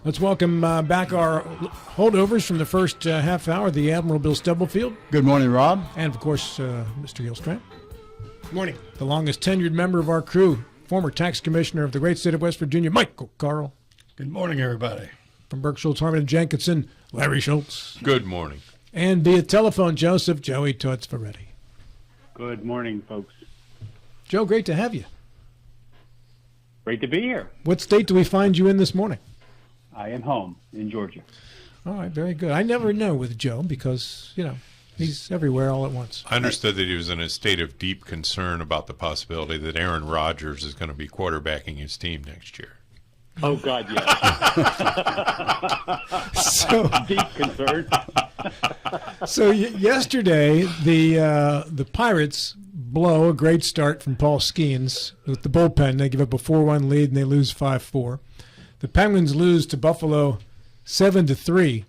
Let's welcome back our holdovers from the first half hour, the Admiral Bill Stubblefield. Good morning, Rob. And, of course, Mr. Gilstrand. Good morning. The longest tenured member of our crew, former tax commissioner of the great state of West Virginia, Michael Carl. Good morning, everybody. From Burke, Schultz, Harmon, and Jenkinson, Larry Schultz. Good morning. And via telephone, Joseph Joey Toots Ferretti. Good morning, folks. Joe, great to have you. Great to be here. What state do we find you in this morning? I am home in Georgia. All right, very good. I never know with Joe because, he's everywhere all at once. I understood that he was in a state of deep concern about the possibility that Aaron Rodgers is going to be quarterbacking his team next year. Oh, God, yes. So deep concern. So yesterday, the Pirates blow a great start from Paul Skeens with the bullpen. They give up a 4-1 lead and they lose 5-4. The Penguins lose to Buffalo 7-3.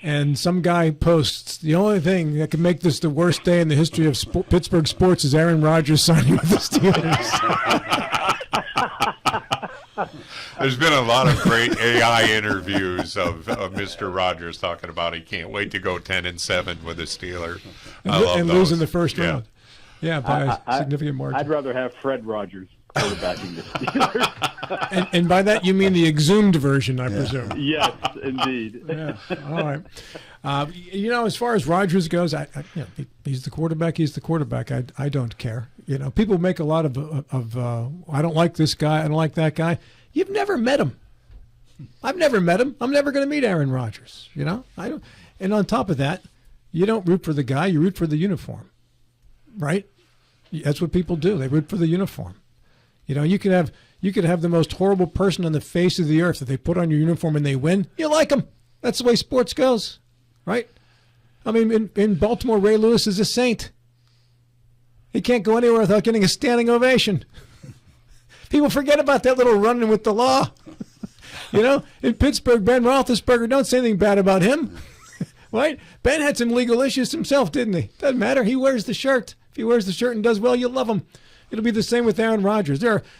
And some guy posts, the only thing that can make this the worst day in the history of Pittsburgh sports is Aaron Rodgers signing with the Steelers. There's been a lot of great AI interviews of Mr. Rodgers talking about he can't wait to go 10-7 with the Steelers. And losing the first round. Yeah, by a significant margin. I'd rather have Fred Rogers quarterbacking the Steelers. and by that you mean the exhumed version, I presume. Yes, indeed. Yeah. All right. As far as Rodgers goes, he's the quarterback. He's the quarterback. I don't care. People make a lot of I don't like this guy. I don't like that guy. You've never met him. I've never met him. I'm never going to meet Aaron Rodgers. I don't. And on top of that, you don't root for the guy. You root for the uniform, right? That's what people do. They root for the uniform. You could have the most horrible person on the face of the earth that they put on your uniform and they win. You like them. That's the way sports goes, right? I mean, in Baltimore, Ray Lewis is a saint. He can't go anywhere without getting a standing ovation. People forget about that little run-in with the law. In Pittsburgh, Ben Roethlisberger, don't say anything bad about him. Right? Ben had some legal issues himself, didn't he? Doesn't matter. He wears the shirt. If he wears the shirt and does well, you love him. It'll be the same with Aaron Rodgers.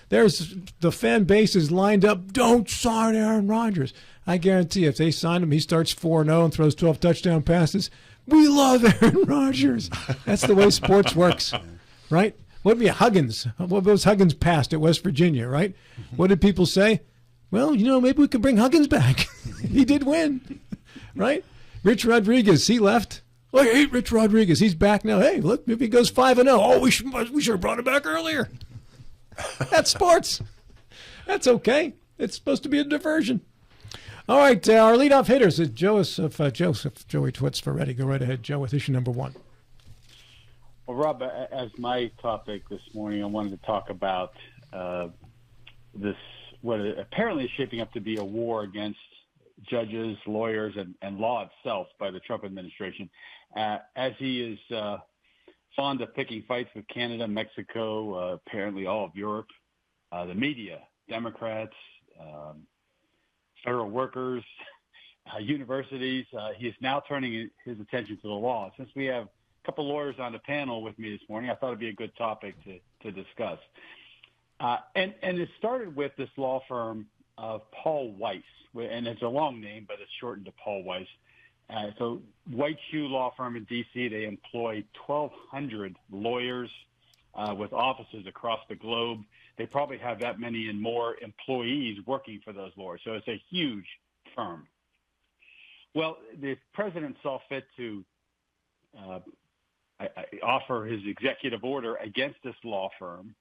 There's the fan base is lined up. Don't sign Aaron Rodgers. I guarantee you, if they sign him, he starts 4-0 and throws 12 touchdown passes. We love Aaron Rodgers. That's the way sports works, right? What would be Huggins? What was Huggins passed at West Virginia, right? What did people say? Well, maybe we can bring Huggins back. He did win, right? Rich Rodriguez, he left. Oh, I hate Rich Rodriguez. He's back now. Hey, look, maybe he goes 5-0. Oh, we should have brought him back earlier. That's sports. That's okay. It's supposed to be a diversion. All right, our leadoff hitters is Joseph Joey Toots Ferretti. Go right ahead, Joe, with issue number 1. Well, Rob, as my topic this morning, I wanted to talk about this, what apparently is shaping up to be a war against judges, lawyers, and law itself by the Trump administration, as he is fond of picking fights with Canada, Mexico, apparently all of Europe, the media, Democrats, federal workers, universities. He is now turning his attention to the law. Since we have a couple lawyers on the panel with me this morning, I thought it'd be a good topic to discuss. And it started with this law firm of Paul Weiss, and it's a long name, but it's shortened to Paul Weiss. So White Shoe Law Firm in D.C., they employ 1,200 lawyers with offices across the globe. They probably have that many and more employees working for those lawyers. So it's a huge firm. Well, the president saw fit to offer his executive order against this law firm,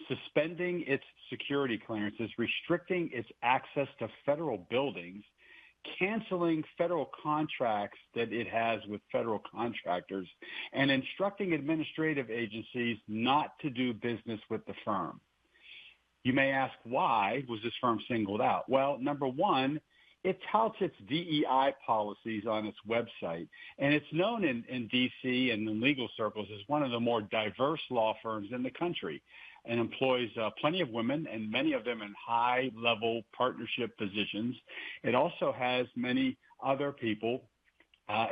suspending its security clearances, restricting its access to federal buildings, canceling federal contracts that it has with federal contractors, and instructing administrative agencies not to do business with the firm. You may ask, why was this firm singled out? Well, number one, it touts its DEI policies on its website, and it's known in D.C. and in legal circles as one of the more diverse law firms in the country, and employs plenty of women, and many of them in high-level partnership positions. It also has many other people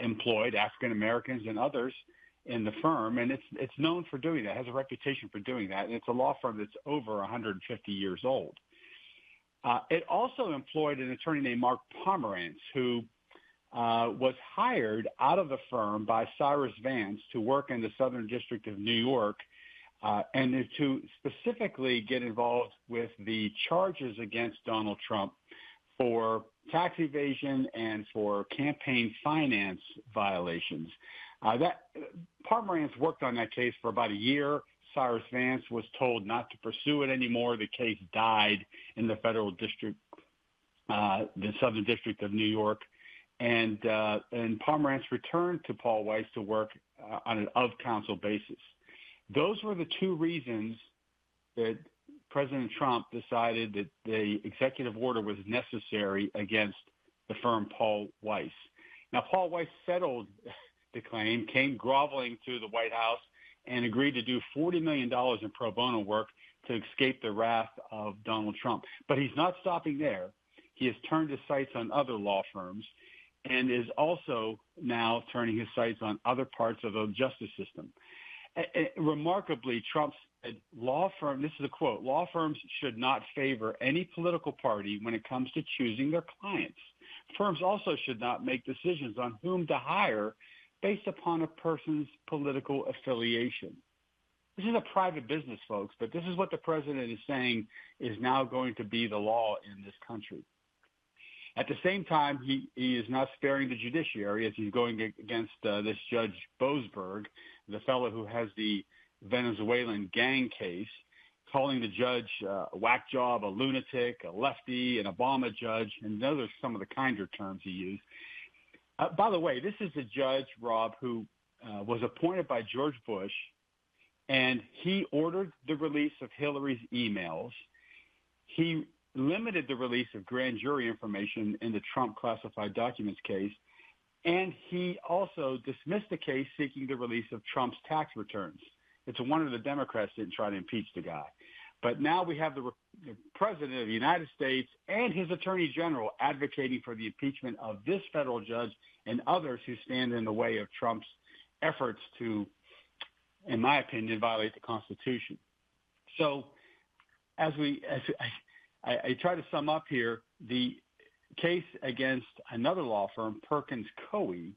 employed, African Americans and others, in the firm, and it's known for doing that, has a reputation for doing that, and it's a law firm that's over 150 years old. It also employed an attorney named Mark Pomerantz, who was hired out of the firm by Cyrus Vance to work in the Southern District of New York and to specifically get involved with the charges against Donald Trump for tax evasion and for campaign finance violations. That Pomerantz worked on that case for about a year. Cyrus Vance was told not to pursue it anymore. The case died in the federal district, the Southern District of New York, and Pomerantz returned to Paul Weiss to work on an of-counsel basis. Those were the two reasons that President Trump decided that the executive order was necessary against the firm Paul Weiss. Now, Paul Weiss settled the claim, came groveling to the White House, and agreed to do $40 million in pro bono work to escape the wrath of Donald Trump. But he's not stopping there. He has turned his sights on other law firms and is also now turning his sights on other parts of the justice system. Remarkably, Trump said, this is a quote, law firms should not favor any political party when it comes to choosing their clients. Firms also should not make decisions on whom to hire based upon a person's political affiliation. This is a private business, folks, but this is what the president is saying is now going to be the law in this country. At the same time, he is not sparing the judiciary as he's going against this Judge Boasberg, the fellow who has the Venezuelan gang case, calling the judge a whack job, a lunatic, a lefty, an Obama judge, and those are some of the kinder terms he used. By the way, this is a judge, Rob, who was appointed by George Bush, and he ordered the release of Hillary's emails. He limited the release of grand jury information in the Trump classified documents case, and he also dismissed the case seeking the release of Trump's tax returns. It's a wonder the Democrats didn't try to impeach the guy. But now we have the President of the United States and his Attorney General advocating for the impeachment of this federal judge and others who stand in the way of Trump's efforts to, in my opinion, violate the Constitution. So as I try to sum up here, the case against another law firm, Perkins Coie,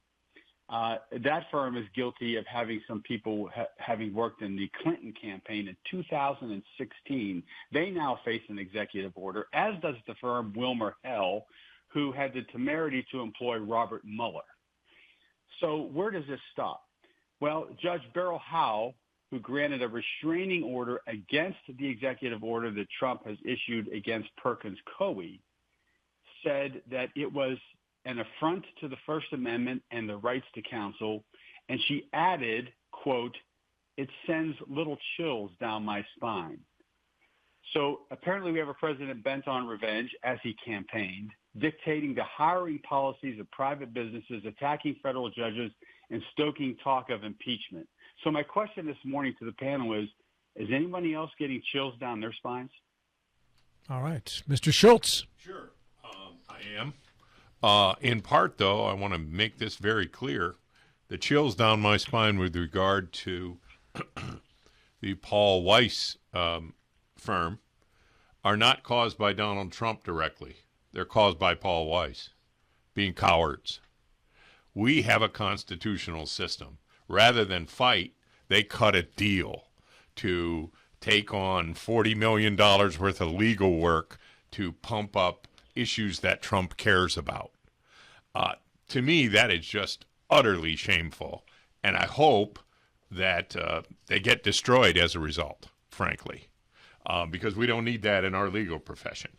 that firm is guilty of having some people having worked in the Clinton campaign in 2016. They now face an executive order, as does the firm WilmerHale, who had the temerity to employ Robert Mueller. So where does this stop? Well, Judge Beryl Howe, who granted a restraining order against the executive order that Trump has issued against Perkins Coie, said that it was an affront to the First Amendment and the rights to counsel, and she added, quote, "It sends little chills down my spine." So apparently we have a president bent on revenge as he campaigned, dictating the hiring policies of private businesses, attacking federal judges, and stoking talk of impeachment. So my question this morning to the panel is anybody else getting chills down their spines? All right. Mr. Schultz. Sure, I am. In part, though, I want to make this very clear. The chills down my spine with regard to the Paul Weiss firm are not caused by Donald Trump directly. They're caused by Paul Weiss being cowards. We have a constitutional system. Rather than fight, they cut a deal to take on $40 million worth of legal work to pump up issues that Trump cares about. To me, that is just utterly shameful, and I hope that they get destroyed as a result, frankly, because we don't need that in our legal profession.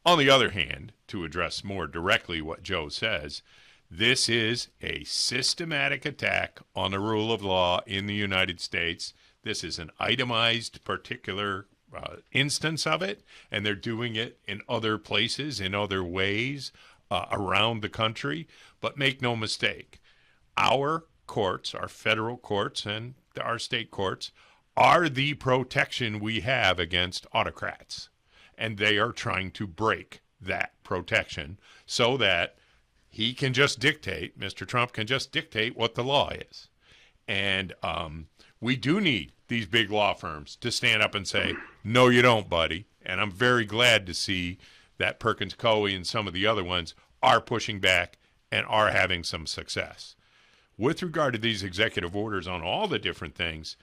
On the other hand, to address more directly what Joe says, this is a systematic attack on the rule of law in the United States. This is an itemized particular instance of it, and they're doing it in other places, in other ways around the country. But make no mistake, our courts, our federal courts and our state courts, are the protection we have against autocrats. And they are trying to break that protection so that he can just dictate, Mr. Trump can just dictate what the law is. And we do need these big law firms to stand up and say, no, you don't, buddy. And I'm very glad to see that Perkins Coie and some of the other ones are pushing back and are having some success. With regard to these executive orders on all the different things,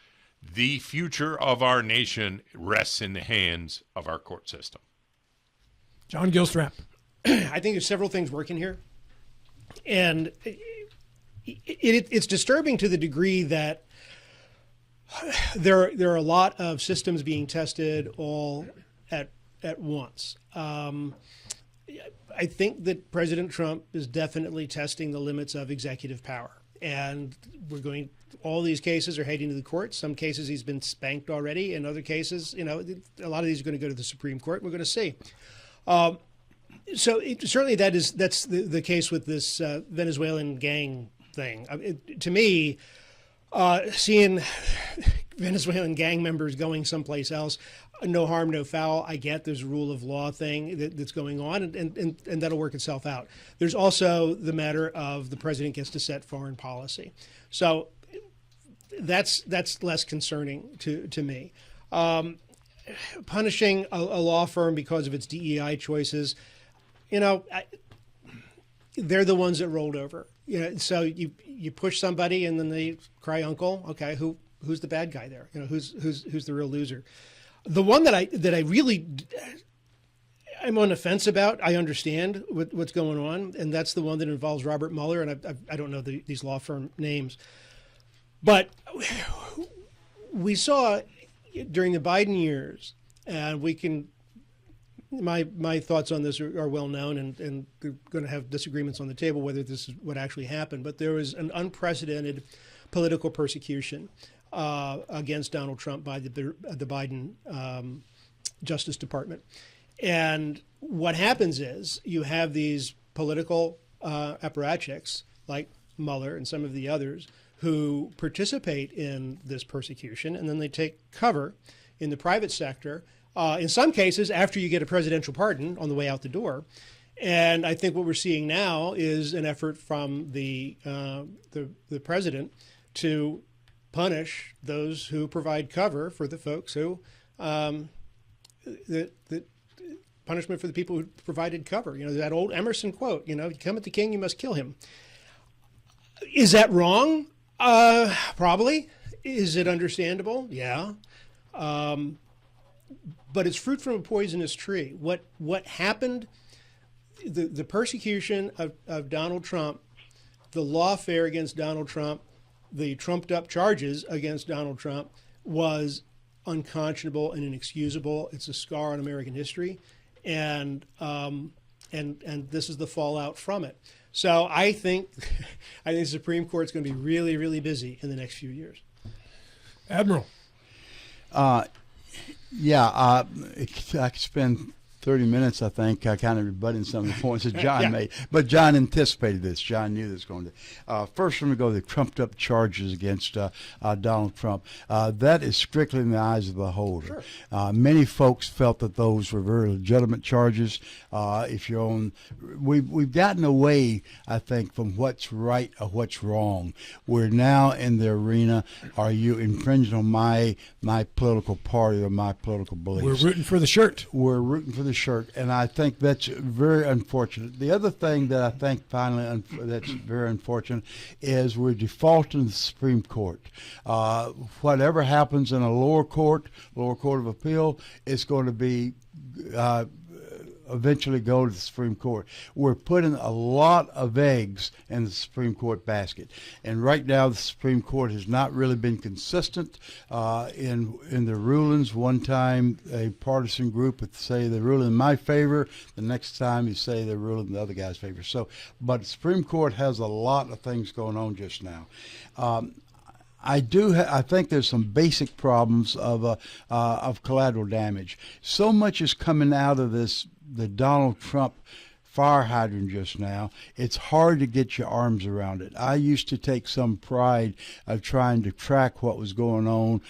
the future of our nation rests in the hands of our court system. John Gilstrap. I think there's several things working here. And it's disturbing to the degree that there are a lot of systems being tested all at once. I think that President Trump is definitely testing the limits of executive power. And all these cases are heading to the courts. Some cases he's been spanked already. In other cases, a lot of these are going to go to the Supreme Court. We're going to see. Certainly that's the case with this Venezuelan gang thing. To me, seeing Venezuelan gang members going someplace else, no harm, no foul. I get there's a rule of law thing that's going on, and that'll work itself out. There's also the matter of the president gets to set foreign policy. So that's less concerning to me. Punishing a law firm because of its DEI choices, they're the ones that rolled over. So you push somebody and then they cry uncle. Okay, who's the bad guy there? Who's the real loser? The one that I really I'm on the fence about. I understand what's going on, and that's the one that involves Robert Mueller, and I don't know these law firm names, but we saw during the Biden years, and my thoughts on this are well known, and we're going to have disagreements on the table whether this is what actually happened. But there was an unprecedented political persecution against Donald Trump by the Biden Justice Department. And what happens is you have these political apparatchiks like Mueller and some of the others who participate in this persecution, and then they take cover in the private sector, in some cases after you get a presidential pardon on the way out the door. And I think what we're seeing now is an effort from the president to punish those who provide cover for the folks who the punishment for the people who provided cover. That old Emerson quote, you come at the king, you must kill him. Is that wrong? Probably. Is it understandable? Yeah. But it's fruit from a poisonous tree. What happened, the persecution of Donald Trump, the lawfare against Donald Trump, the trumped up charges against Donald Trump was unconscionable and inexcusable. It's a scar on American history, and this is the fallout from it. So I think the Supreme Court's going to be really, really busy in the next few years. Admiral. I could spend 30 minutes, I think, kind of rebutting some of the points that John made. But John anticipated this. John knew this was going to. First, let me go to the trumped-up charges against Donald Trump. That is strictly in the eyes of the beholder. Sure. Many folks felt that those were very legitimate charges. If you're on, we've gotten away, I think, from what's right or what's wrong. We're now in the arena, are you infringing on my political party or my political beliefs? We're rooting for the shirt. We're rooting for the shirt, and I think that's very unfortunate. The other thing that I think finally that's very unfortunate is we're defaulting to the Supreme Court. Whatever happens in a lower court of appeal, it's going to be eventually go to the Supreme Court. We're putting a lot of eggs in the Supreme Court basket, and right now the Supreme Court has not really been consistent in the rulings. One time a partisan group would say they're ruling in my favor, the next time you say they're ruling in the other guy's favor. But the Supreme Court has a lot of things going on just now. I think there's some basic problems of collateral damage. So much is coming out of the Donald Trump fire hydrant just now. It's hard to get your arms around it. I used to take some pride of trying to track what was going on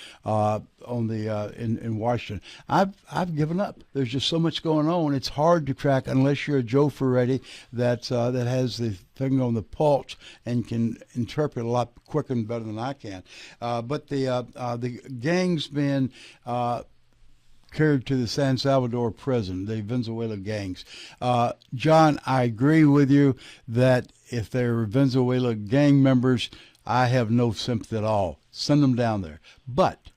in Washington. I've given up. There's just so much going on. It's hard to track unless you're a Joe Ferretti that has the finger on the pulse and can interpret a lot quicker and better than I can. But the gang's been carried to the San Salvador prison, the Venezuela gangs. John, I agree with you that if they're Venezuela gang members, I have no sympathy at all. Send them down there. But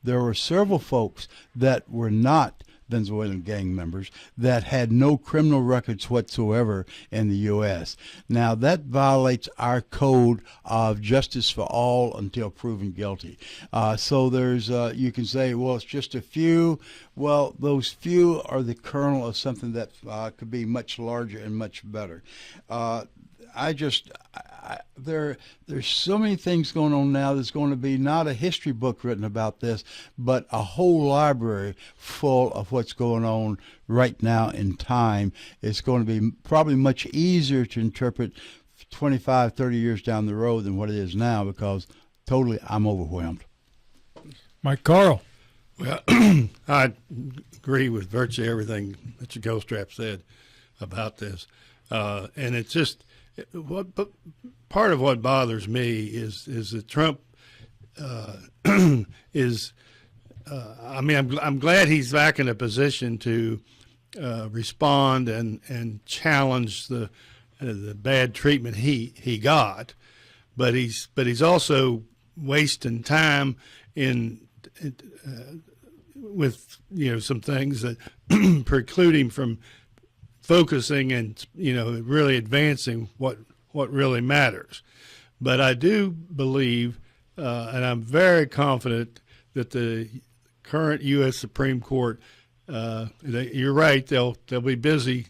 there were several folks that were not Venezuelan gang members that had no criminal records whatsoever in the U.S. Now, that violates our code of justice for all until proven guilty. So there's, you can say, well, it's just a few. Well, those few are the kernel of something that could be much larger and much better. There's so many things going on now. There's going to be not a history book written about this, but a whole library full of what's going on right now in time. It's going to be probably much easier to interpret 25, 30 years down the road than what it is now, because totally I'm overwhelmed. Mike Carl. Well, I agree with virtually everything that your Ghostrap said about this. And it's just, but part of what bothers me is that Trump is. I mean, I'm glad he's back in a position to respond and challenge the bad treatment he got, but he's also wasting time with some things that preclude him from focusing and really advancing what really matters. But I do believe, and I'm very confident, that the current U.S. Supreme Court, you're right, they'll be busy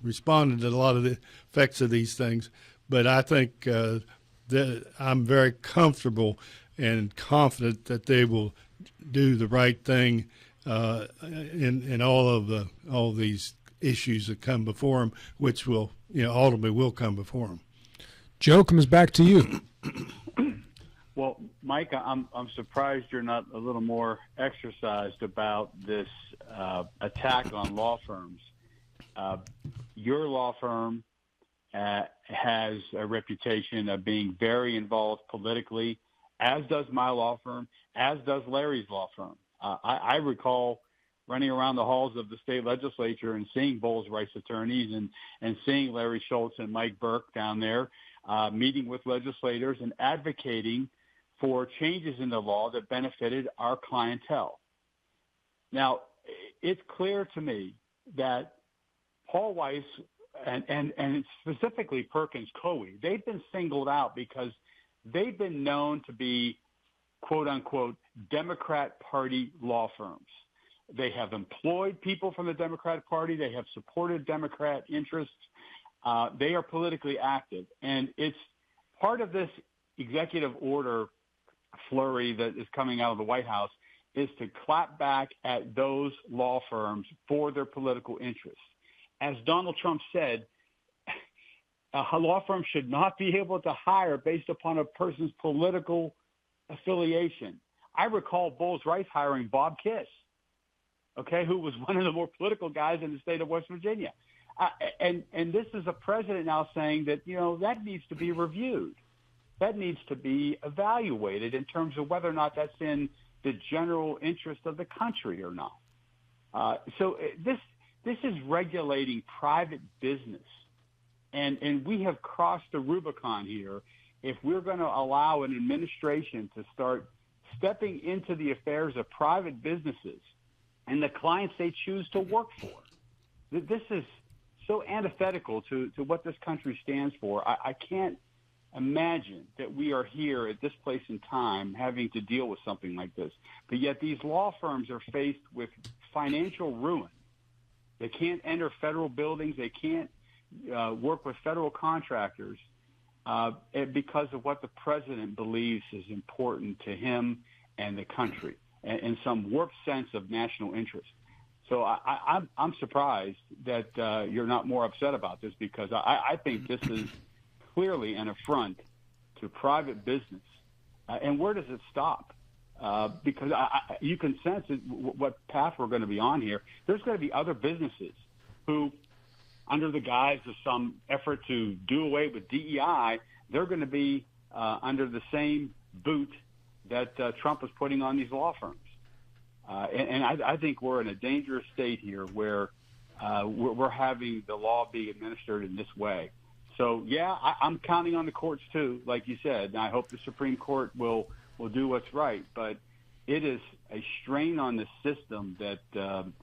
responding to a lot of the effects of these things. But I think that I'm very comfortable and confident that they will do the right thing in all these issues that come before them, which will ultimately will come before them. Joe, comes back to you. Well, Mike, I'm surprised you're not a little more exercised about this attack on law firms. Your law firm has a reputation of being very involved politically, as does my law firm, as does Larry's law firm. I recall running around the halls of the state legislature and seeing Bowles Rights attorneys and seeing Larry Schultz and Mike Burke down there meeting with legislators and advocating for changes in the law that benefited our clientele. Now, it's clear to me that Paul Weiss and specifically Perkins Coie, they've been singled out because they've been known to be, quote unquote, Democrat Party law firms. They have employed people from the Democratic Party. They have supported Democrat interests. They are politically active. And it's part of this executive order flurry that is coming out of the White House is to clap back at those law firms for their political interests. As Donald Trump said, a law firm should not be able to hire based upon a person's political affiliation. I recall Bowles Rights hiring Bob Kiss, who was one of the more political guys in the state of West Virginia. And this is a president now saying that, that needs to be reviewed. That needs to be evaluated in terms of whether or not that's in the general interest of the country or not. So this is regulating private business. And we have crossed the Rubicon here if we're going to allow an administration to start stepping into the affairs of private businesses and the clients they choose to work for. This is so antithetical to what this country stands for. I can't imagine that we are here at this place in time having to deal with something like this. But yet these law firms are faced with financial ruin. They can't enter federal buildings. They can't work with federal contractors because of what the president believes is important to him and the country, in some warped sense of national interest. So I'm surprised that you're not more upset about this, because I think this is clearly an affront to private business. And where does it stop? Because you can sense what path we're going to be on here. There's going to be other businesses who, under the guise of some effort to do away with DEI, they're going to be under the same boot that Trump is putting on these law firms. And I think we're in a dangerous state here where we're having the law be administered in this way. So, yeah, I'm counting on the courts, too, like you said. And I hope the Supreme Court will do what's right. But it is a strain on the system that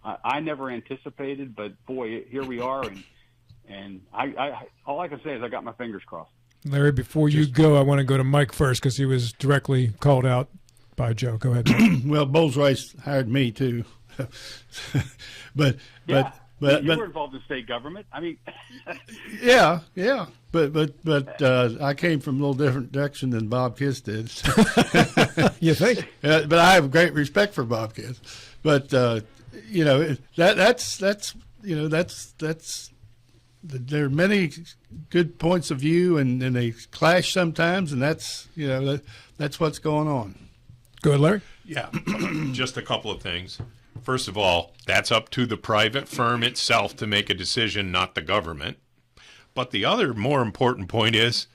I never anticipated. But, boy, here we are. And I all I can say is I got my fingers crossed. Larry, before you go, I want to go to Mike first because he was directly called out by Joe. Go ahead. Well, Bowles Rice hired me too, but You were involved in state government. I mean, yeah, but I came from a little different direction than Bob Kiss did. You think? But I have great respect for Bob Kiss. But that's there are many good points of view, and they clash sometimes, and that's what's going on. Go ahead, Larry. Yeah, just a couple of things. First of all, that's up to the private firm itself to make a decision, not the government. But the other more important point is,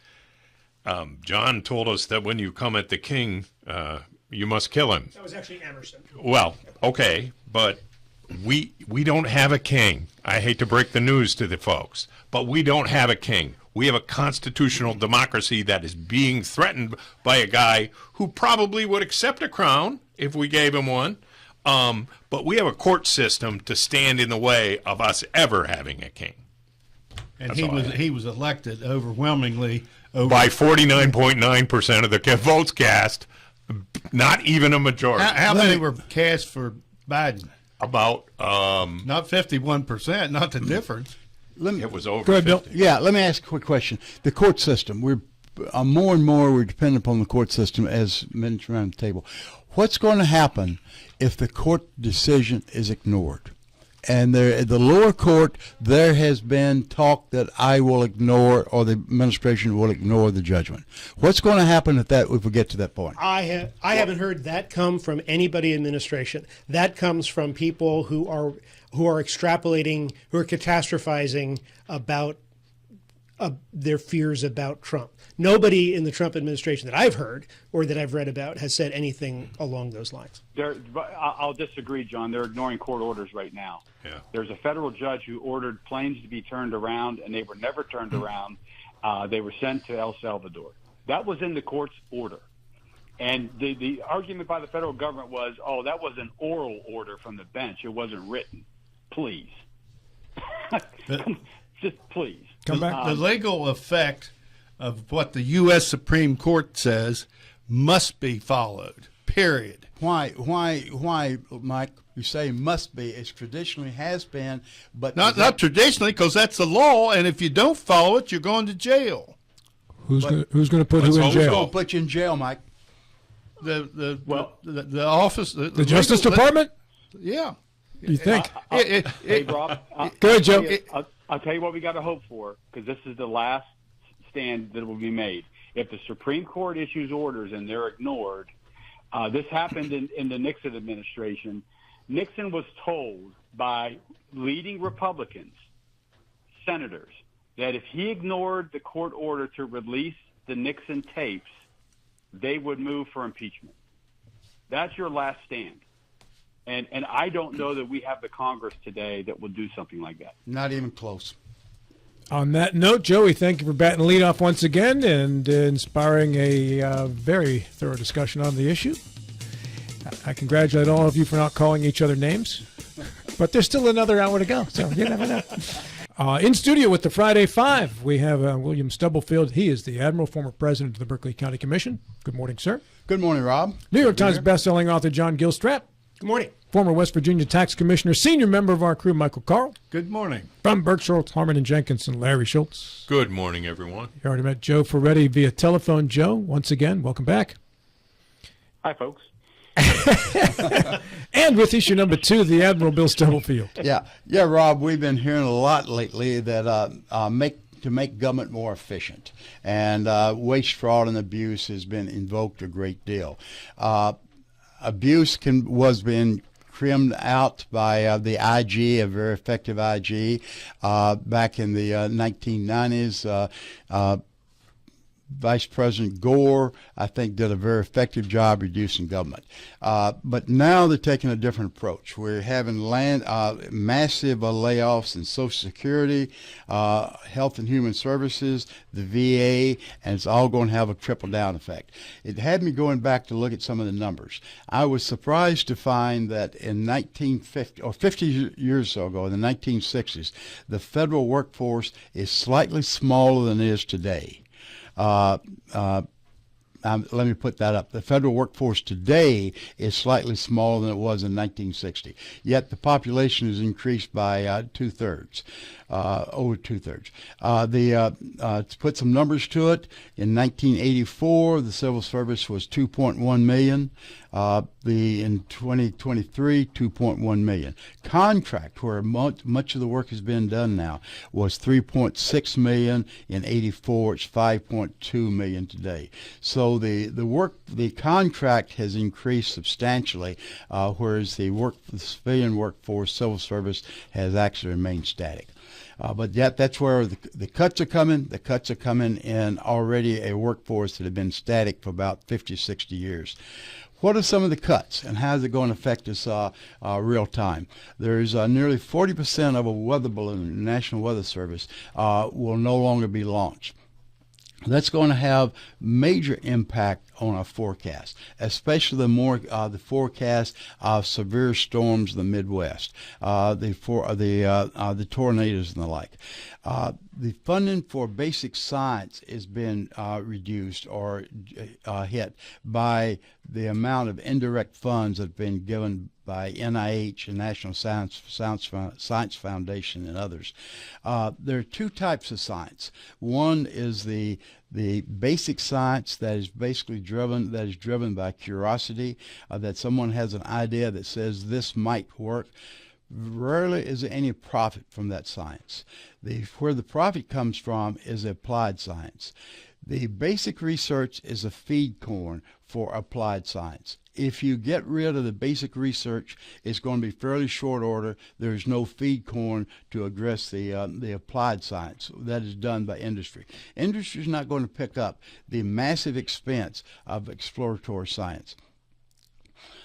John told us that when you come at the king, you must kill him. That was actually Emerson. Well, okay, but we don't have a king. I hate to break the news to the folks, but we don't have a king. We have a constitutional democracy that is being threatened by a guy who probably would accept a crown if we gave him one. But we have a court system to stand in the way of us ever having a king. And he was elected overwhelmingly by 49.9% of the votes cast, not even a majority. How many were cast for Biden? About not 51%, not the difference. It was over. Go ahead, Bill. 50. Yeah, let me ask a quick question. The court system, we're more and more we're dependent upon the court system as mentioned around the table. What's going to happen if the court decision is ignored? And the lower court, there has been talk that I will ignore, or the administration will ignore the judgment. What's going to happen if we get to that point? I haven't heard that come from anybody in administration. That comes from people who are extrapolating, who are catastrophizing about their fears about Trump. Nobody in the Trump administration that I've heard or that I've read about has said anything along those lines. I'll disagree, John. They're ignoring court orders right now. Yeah. There's a federal judge who ordered planes to be turned around, and they were never turned around. They were sent to El Salvador. That was in the court's order. And the argument by the federal government was, oh, that was an oral order from the bench. It wasn't written. Please. Just please. Come back. The legal effect of what the U.S. Supreme Court says must be followed, period. Why, Mike? You say must be. It traditionally has been, but Not traditionally, because that's the law, and if you don't follow it, you're going to jail. Who's going to put who in Who's jail? going to put you in jail, Mike? The office, The Justice Department? Yeah. You think? Hey, Rob. Go ahead, Joe. I'll tell you what we got to hope for, because this is the last stand that will be made. If the Supreme Court issues orders and they're ignored, this happened in the Nixon administration. Nixon was told by leading Republicans, senators, that if he ignored the court order to release the Nixon tapes, they would move for impeachment. That's your last stand. And I don't know that we have the Congress today that will do something like that. Not even close. On that note, Joey, thank you for batting the lead off once again and inspiring a very thorough discussion on the issue. I congratulate all of you for not calling each other names, but there's still another hour to go, so you never know. In studio with the Friday Five, we have William Stubblefield. He is the Admiral, former president of the Berkeley County Commission. Good morning, sir. Good morning, Rob. New York Times bestselling author John Gilstrap. Good morning. Former West Virginia Tax Commissioner, senior member of our crew, Michael Carl. Good morning. From Berkshire, Harmon and Jenkinson, Larry Schultz. Good morning, everyone. You already met Joe Ferretti via telephone. Joe, once again, welcome back. Hi, folks. And with issue number 2, the Admiral Bill Stubblefield. Yeah, Rob. We've been hearing a lot lately that make government more efficient, and waste, fraud, and abuse has been invoked a great deal. Abuse was being trimmed out by the IG, a very effective IG, back in the 1990s. Vice President Gore, I think, did a very effective job reducing government. But now they're taking a different approach. We're having massive layoffs in Social Security, Health and Human Services, the VA, and it's all going to have a trickle-down effect. It had me going back to look at some of the numbers. I was surprised to find that in 1950, or 50 years ago, in the 1960s, the federal workforce is slightly smaller than it is today. Let me put that up. The federal workforce today is slightly smaller than it was in 1960. Yet the population has increased by two-thirds, over two-thirds. To put some numbers to it, in 1984, the civil service was 2.1 million. In 2023, 2.1 million. Contract, where much of the work has been done now, was 3.6 million in 84. It's 5.2 million today. So the contract has increased substantially, whereas the civilian workforce, civil service, has actually remained static. But yet that's where the cuts are coming. The cuts are coming in already a workforce that had been static for about 50, 60 years. What are some of the cuts, and how is it going to affect us real time? There's nearly 40% of a weather balloon, the National Weather Service, will no longer be launched. That's going to have major impact on our forecast, especially the forecast of severe storms in the Midwest, the tornadoes and the like. The funding for basic science has been reduced or hit by the amount of indirect funds that have been given by NIH and National Science Foundation and others. There are two types of science. One is the basic science that is basically driven by curiosity, that someone has an idea that says this might work. Rarely is there any profit from that science. Where the profit comes from is applied science. The basic research is a feed corn for applied science. If you get rid of the basic research, it's going to be fairly short order. There's no feed corn to address the applied science that is done by industry. Industry is not going to pick up the massive expense of exploratory science.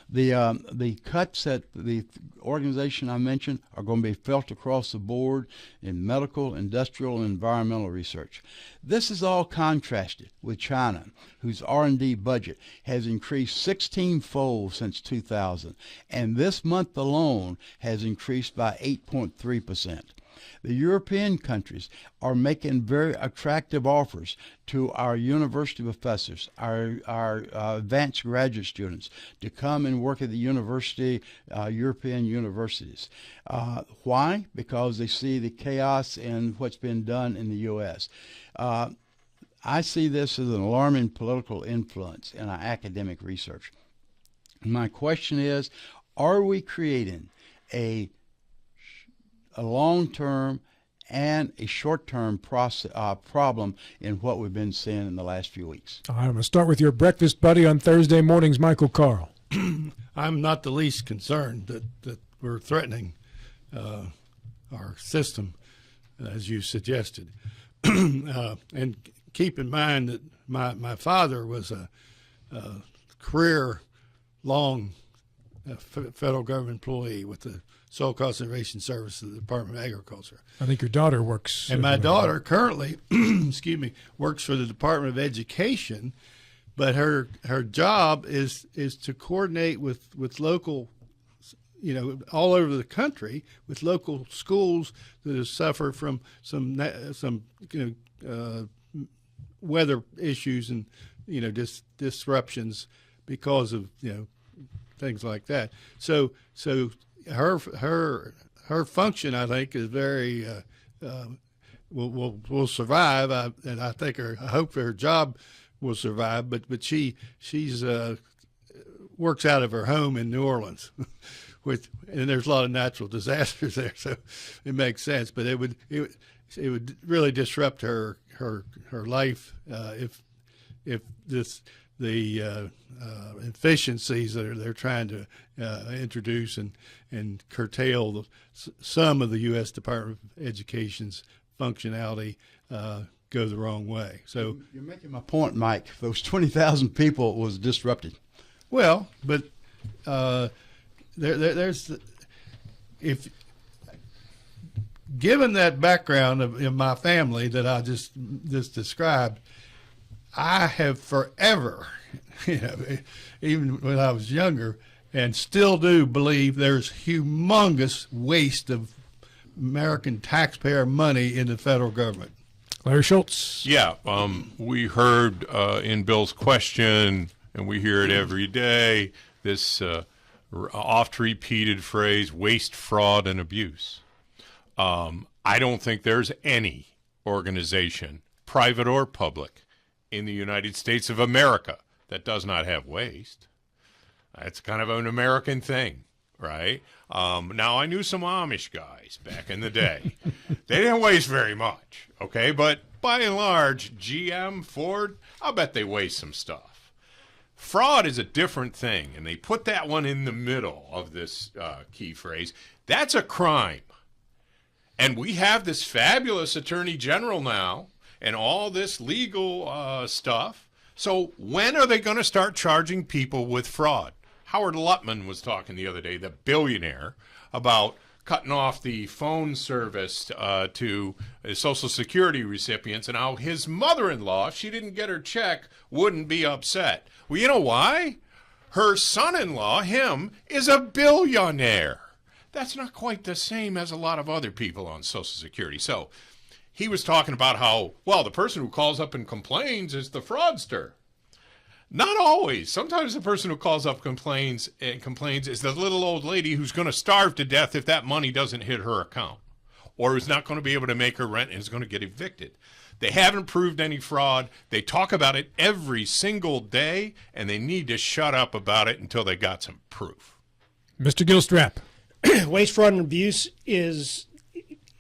The cuts at the organization I mentioned are going to be felt across the board in medical, industrial, and environmental research. This is all contrasted with China, whose R&D budget has increased 16-fold since 2000, and this month alone has increased by 8.3%. The European countries are making very attractive offers to our university professors, our advanced graduate students, to come and work at the European universities. Why? Because they see the chaos in what's been done in the U.S. I see this as an alarming political influence in our academic research. My question is, are we creating a long-term and a short-term problem in what we've been seeing in the last few weeks? I'm going to start with your breakfast buddy on Thursday mornings, Michael Carl. I'm not the least concerned that we're threatening our system, as you suggested. And keep in mind that my father was a career-long federal government employee with the Soil Conservation Service of the Department of Agriculture. I think your daughter works. And my daughter currently, works for the Department of Education, but her job is to coordinate with local, all over the country, with local schools that have suffered from some weather issues and disruptions because of things like that. So her function, I think, is very will survive, and I think I hope her job will survive. But she's works out of her home in New Orleans, and there's a lot of natural disasters there, so it makes sense. But it would really disrupt her life if the efficiencies that they're trying to introduce and curtail some of the U.S. Department of Education's functionality go the wrong way. So You're making my point, Mike. Those 20,000 people was disrupted. well, but there's if given that background of my family that I just described, I have forever, even when I was younger, and still do believe there's humongous waste of American taxpayer money in the federal government. Larry Schultz. Yeah, we heard in Bill's question, and we hear it every day, this oft-repeated phrase, waste, fraud, and abuse. I don't think there's any organization, private or public, in the United States of America that does not have waste. It's kind of an American thing, right? Now, I knew some Amish guys back in the day. They didn't waste very much, okay? But by and large, GM, Ford, I'll bet they waste some stuff. Fraud is a different thing, and they put that one in the middle of this key phrase. That's a crime. And we have this fabulous attorney general now and all this legal stuff. So when are they going to start charging people with fraud? Howard Lutman was talking the other day, the billionaire, about cutting off the phone service to Social Security recipients and how his mother-in-law, if she didn't get her check, wouldn't be upset. Well, you know why? Her son-in-law, him, is a billionaire. That's not quite the same as a lot of other people on Social Security. So he was talking about how, well, the person who calls up and complains is the fraudster. Not always. Sometimes the person who calls up complains is the little old lady who's going to starve to death if that money doesn't hit her account, or is not going to be able to make her rent and is going to get evicted. They haven't proved any fraud. They talk about it every single day, and they need to shut up about it until they got some proof. Mr. Gilstrap. Waste, fraud, and abuse is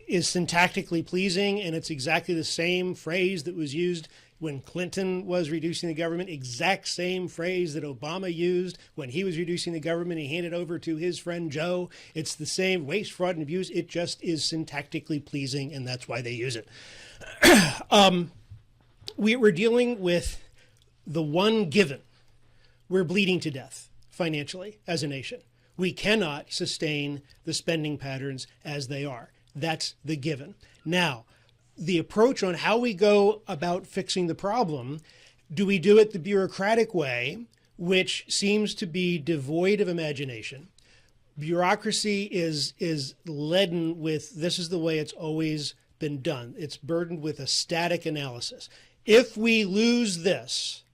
syntactically pleasing, and it's exactly the same phrase that was used when Clinton was reducing the government, exact same phrase that Obama used when he was reducing the government. He handed over to his friend Joe. It's the same waste, fraud, and abuse. It just is syntactically pleasing, and that's why they use it. We're dealing with the one given. We're bleeding to death financially as a nation. We cannot sustain the spending patterns as they are. That's the given. Now, the approach on how we go about fixing the problem, do we do it the bureaucratic way, which seems to be devoid of imagination? Bureaucracy is leaden with this is the way it's always been done. It's burdened with a static analysis. If we lose this,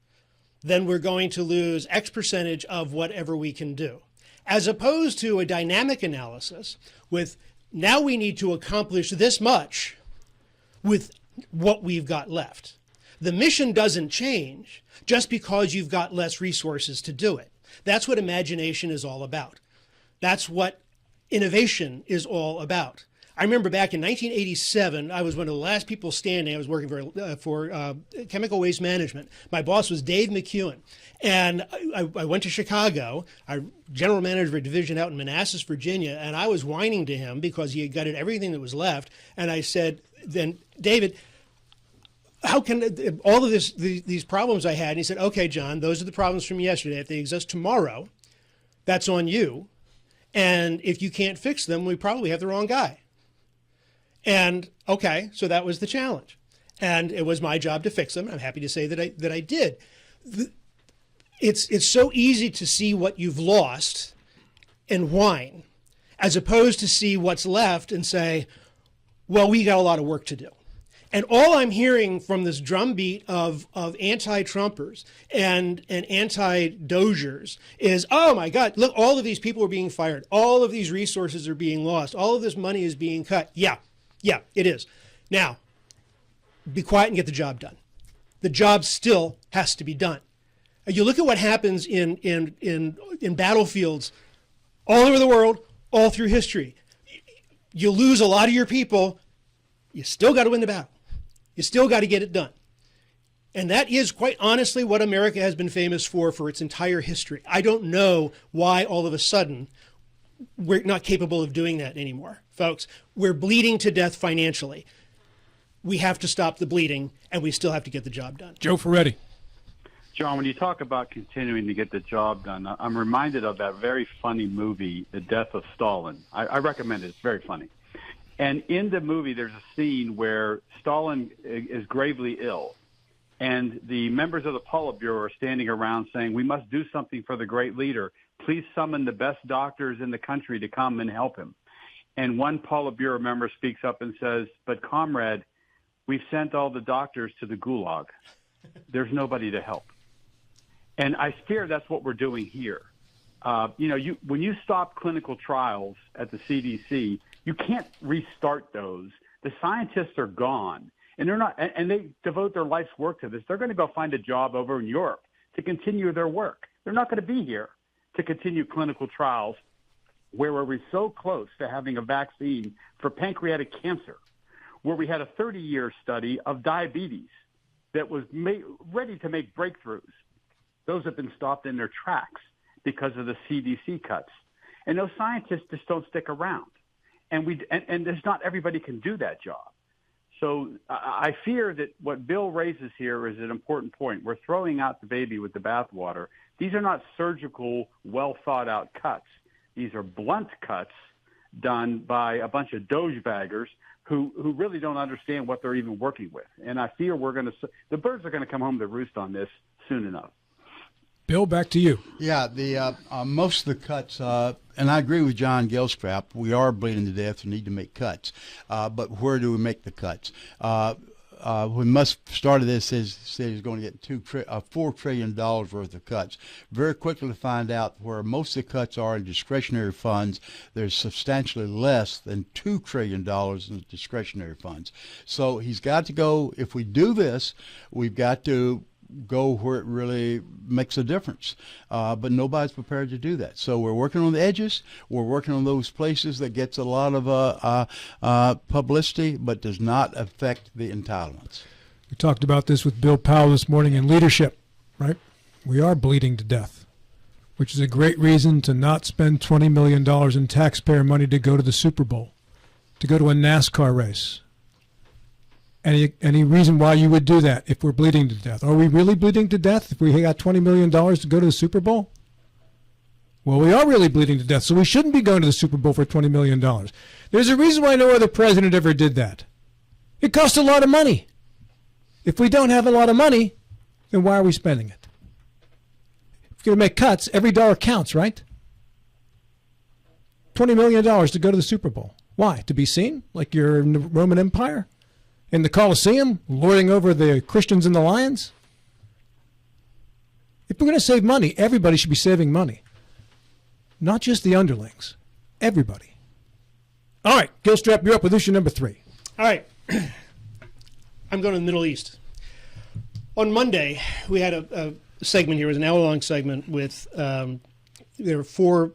then we're going to lose X percentage of whatever we can do. As opposed to a dynamic analysis with now we need to accomplish this much with what we've got left. The mission doesn't change just because you've got less resources to do it. That's what imagination is all about. That's what innovation is all about. I remember back in 1987, I was one of the last people standing. I was working for chemical waste management. My boss was Dave McEwen. And I went to Chicago, our general manager of a division out in Manassas, Virginia, and I was whining to him because he had gutted everything that was left. And I said, then, David, how can all of these problems I had? And he said, okay, John, those are the problems from yesterday. If they exist tomorrow, that's on you. And if you can't fix them, we probably have the wrong guy. And okay, so that was the challenge. And it was my job to fix them. I'm happy to say that I did. It's so easy to see what you've lost and whine, as opposed to see what's left and say, well, we got a lot of work to do. And all I'm hearing from this drumbeat of anti-Trumpers and anti-Dozers is, oh my God, look, all of these people are being fired. All of these resources are being lost. All of this money is being cut. Yeah, it is. Now, be quiet and get the job done. The job still has to be done. You look at what happens in battlefields all over the world, all through history. You lose a lot of your people, you still got to win the battle. You still got to get it done. And that is quite honestly what America has been famous for its entire history. I don't know why all of a sudden we're not capable of doing that anymore. Folks, we're bleeding to death financially. we have to stop the bleeding, and we still have to get the job done. Joe Ferretti. John, when you talk about continuing to get the job done, I'm reminded of that very funny movie, The Death of Stalin. I recommend it. It's very funny. And in the movie, there's a scene where Stalin is gravely ill, and the members of the Politburo are standing around saying, we must do something for the great leader. Please summon the best doctors in the country to come and help him. And one Politburo member speaks up and says, but comrade, we've sent all the doctors to the gulag. There's nobody to help. And I fear that's what we're doing here. When you stop clinical trials at the CDC, you can't restart those. The scientists are gone, and they're not, and they devote their life's work to this. They're going to go find a job over in Europe to continue their work. They're not going to be here to continue clinical trials where we're so close to having a vaccine for pancreatic cancer, where we had a 30-year study of diabetes that was ready to make breakthroughs. Those have been stopped in their tracks because of the CDC cuts. And those scientists just don't stick around. And there's not everybody can do that job. So I fear that what Bill raises here is an important point. We're throwing out the baby with the bathwater. These are not surgical, well-thought-out cuts. These are blunt cuts done by a bunch of dogebaggers who really don't understand what they're even working with. And I fear the birds are going to come home to roost on this soon enough. Bill, back to you. Yeah, the most of the cuts, and I agree with John Gilstrap, we are bleeding to death and need to make cuts. But where do we make the cuts? When Musk started this, he said he was going to get $4 trillion worth of cuts. Very quickly to find out where most of the cuts are in discretionary funds, there's substantially less than $2 trillion in discretionary funds. So he's got to go, if we do this, we've got to go where it really makes a difference. But nobody's prepared to do that. So we're working on the edges. We're working on those places that gets a lot of publicity, but does not affect the entitlements. We talked about this with Bill Powell this morning in leadership, right? We are bleeding to death, which is a great reason to not spend $20 million in taxpayer money to go to the Super Bowl, to go to a NASCAR race. Any reason why you would do that if we're bleeding to death? Are we really bleeding to death if we got $20 million to go to the Super Bowl? Well, we are really bleeding to death, so we shouldn't be going to the Super Bowl for $20 million. There's a reason why no other president ever did that. It costs a lot of money. If we don't have a lot of money, then why are we spending it? If you're going to make cuts, every dollar counts, right? $20 million to go to the Super Bowl. Why? To be seen? Like you're in the Roman Empire? In the Colosseum, lording over the Christians and the lions? If we're going to save money, everybody should be saving money. Not just the underlings. Everybody. All right, Gilstrap, you're up with issue number 3. All right. I'm going to the Middle East. On Monday, we had a segment here. It was an hour-long segment with there were 4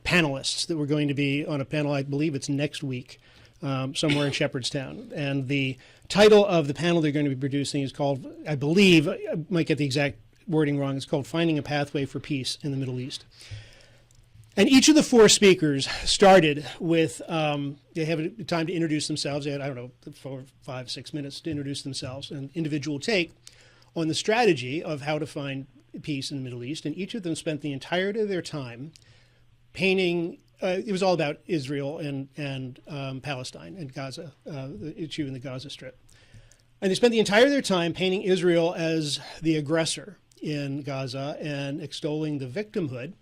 panelists that were going to be on a panel. I believe it's next week, somewhere in Shepherdstown. And the title of the panel they're going to be producing is called, I believe, I might get the exact wording wrong, it's called Finding a Pathway for Peace in the Middle East. And each of the 4 speakers started with, they have time to introduce themselves. They had, 4, 5, 6 minutes to introduce themselves, an individual take on the strategy of how to find peace in the Middle East. And each of them spent the entirety of their time painting. It was all about Israel and Palestine and Gaza, the issue in the Gaza Strip. And they spent the entirety of their time painting Israel as the aggressor in Gaza and extolling the victimhood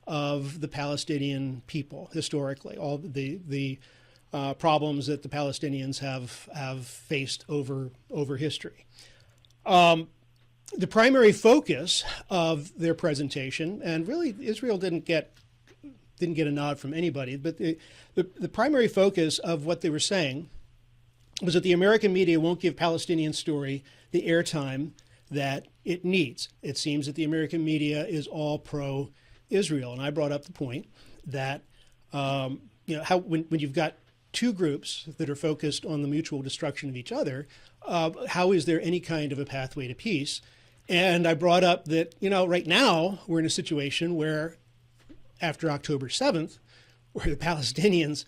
of the Palestinian people historically, all the problems that the Palestinians have faced over history. The primary focus of their presentation, and really Israel didn't get a nod from anybody, but the primary focus of what they were saying was that the American media won't give Palestinian story the airtime that it needs. It seems that the American media is all pro-Israel, and I brought up the point that when you've got 2 groups that are focused on the mutual destruction of each other, how is there any kind of a pathway to peace? And I brought up that right now we're in a situation where, after October 7th, where the Palestinians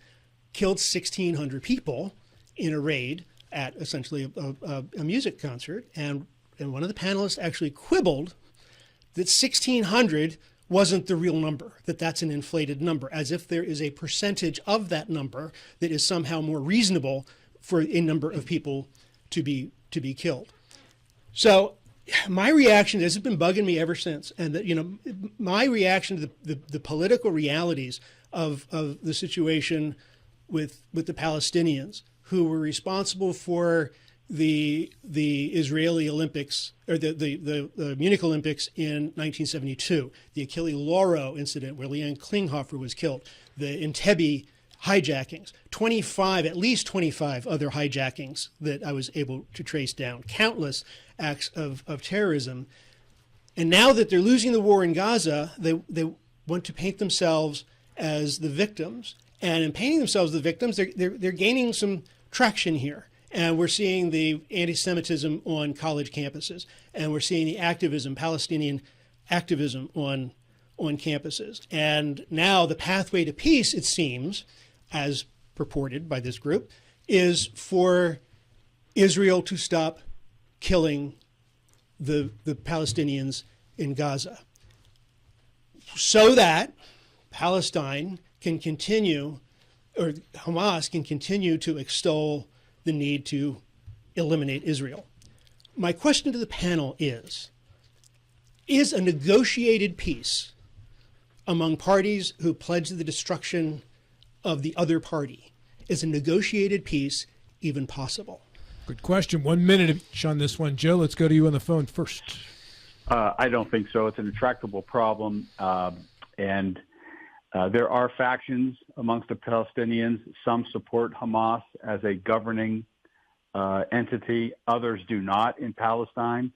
killed 1,600 people in a raid at essentially a music concert, and one of the panelists actually quibbled that 1,600 wasn't the real number, that that's an inflated number, as if there is a percentage of that number that is somehow more reasonable for a number of people to be killed. So my reaction, this has been bugging me ever since, and that, my reaction to the political realities of the situation with the Palestinians, who were responsible for the Israeli Olympics, or the Munich Olympics in 1972, the Achille Lauro incident where Leanne Klinghoffer was killed, the Entebbe hijackings, at least 25 other hijackings that I was able to trace down, countless acts of terrorism. And now that they're losing the war in Gaza, they want to paint themselves as the victims. And in painting themselves as the victims, they're gaining some traction here. And we're seeing the anti-Semitism on college campuses, and we're seeing the Palestinian activism on campuses. And now the pathway to peace, it seems, as purported by this group, is for Israel to stop killing the Palestinians in Gaza, so that Palestine can continue, or Hamas can continue to extol the need to eliminate Israel. My question to the panel is a negotiated peace among parties who pledge the destruction of the other party, is a negotiated peace even possible? Good question. 1 minute each on this one. Joe, let's go to you on the phone first. I don't think so. It's an intractable problem, and there are factions amongst the Palestinians. Some support Hamas as a governing entity. Others do not in Palestine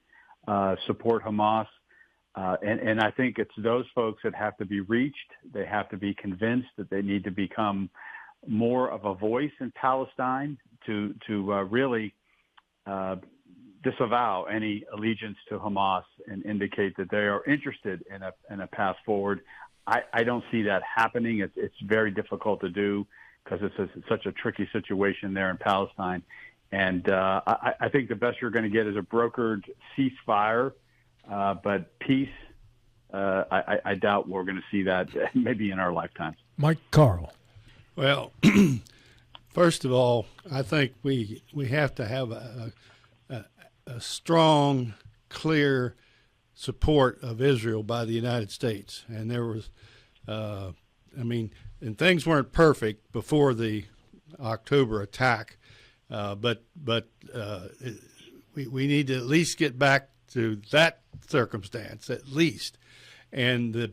support Hamas. And I think it's those folks that have to be reached. They have to be convinced that they need to become more of a voice in Palestine to really disavow any allegiance to Hamas and indicate that they are interested in a path forward. I don't see that happening. It's very difficult to do because it's such a tricky situation there in Palestine. And I think the best you're going to get is a brokered ceasefire, but peace, I doubt we're going to see that maybe in our lifetimes. Mike Carl. Well, first of all, I think we have to have a strong, clear support of Israel by the United States. And there was, and things weren't perfect before the October attack, but we need to at least get back to that circumstance, at least. And the